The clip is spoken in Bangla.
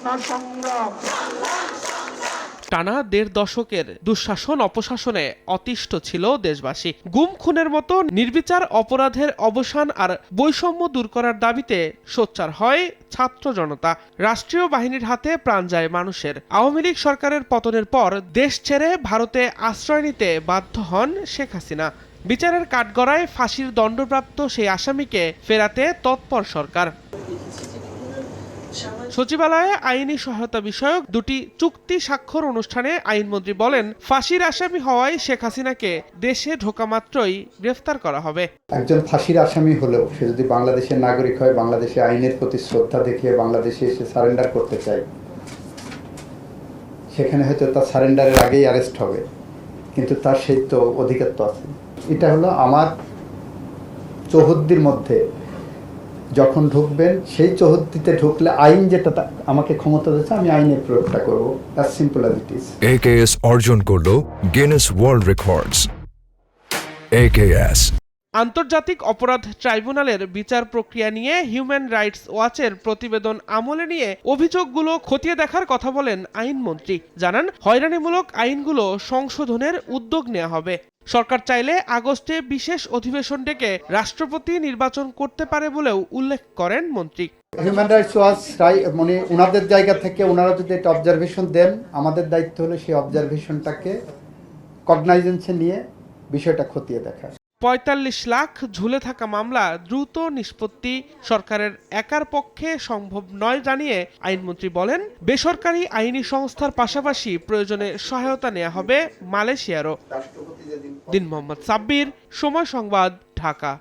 না সংগ্রাম। টানা ১.৫ দশকের দুঃশাসন অপশাসনে অতিষ্ঠ ছিল দেশবাসী। গুম খুনের মতো নির্বিচার অপরাধের অবসান আর বৈষম্য দূর করার দাবিতে সোচ্চার হয় ছাত্র জনতা। রাষ্ট্রীয় বাহিনীর হাতে প্রাণ যায় মানুষের। আওয়ামী লীগ সরকারের পতনের পর দেশ ছেড়ে ভারতে আশ্রয় নিতে বাধ্য হন শেখ হাসিনা। বিচারের কাঠগড়ায় ফাঁসির দণ্ডপ্রাপ্ত সেই আসামিকে ফেরাতে তৎপর সরকার। সচিবালয়ে আইনি সহায়তা বিষয়ক দুটি চুক্তি স্বাক্ষর অনুষ্ঠানে আইনমন্ত্রী বলেন, ফাঁসির আসামি হওয়ায় শেখ হাসিনাকে দেশে ঢোকা মাত্রই গ্রেফতার করা হবে। একজন ফাঁসির আসামি হলেও সে যদি বাংলাদেশের নাগরিক হয়, বাংলাদেশে আইনের প্রতি শ্রদ্ধা দেখিয়ে বাংলাদেশে এসে সারেন্ডার করতে চায়, সেখানে হয়তো তার সারেন্ডারের আগেই অ্যারেস্ট হবে, কিন্তু তার সেই তো অধিকার তো আছে। এটা হলো আমার চৌহদ্দির মধ্যে যখন ঢুকবেন, সেই চৌহদ্দিতে ঢুকলে আইন যেটা আমাকে ক্ষমতা দিচ্ছে, আমি আইনের প্রয়োগটা করবো। As simple as it is. AKS অর্জন করলো গিনেস ওয়ার্ল্ড রেকর্ডস। AKS আন্তর্জাতিক অপরাধ ট্রাইব্যুনালের বিচার প্রক্রিয়া নিয়ে হিউম্যান রাইটস ওয়াচের প্রতিবেদন আমলে নিয়ে অভিযোগগুলো খতিয়ে দেখার কথা বলেন আইনমন্ত্রী। জানান, হয়রানিমূলক আইনগুলো সংশোধনের উদ্যোগ নেওয়া হবে। সরকার চাইলে আগস্টে বিশেষ অধিবেশন ডেকে রাষ্ট্রপতি নির্বাচন করতে পারে বলেও উল্লেখ করেন মন্ত্রী। হিউম্যান রাইটস ওয়াচ মানে ওনাদের জায়গা থেকে ওনারা যদি একটা অবজারভেশন দেন, আমাদের দায়িত্ব হলো সেই অবজারভেশনটাকে কগনাইজেন্সে নিয়ে বিষয়টা খতিয়ে দেখা। ৪৫ লাখ ঝুলে থাকা মামলা দ্রুত নিষ্পত্তি সরকারের একার পক্ষে সম্ভব নয় জানিয়ে আইনমন্ত্রী বলেন, বেসরকারি আইনি সংস্থার পাশাপাশি প্রয়োজনে সহায়তা নেওয়া হবে মালয়েশিয়ারও। দিন মোহাম্মদ সাব্বির, সময় সংবাদ, ঢাকা।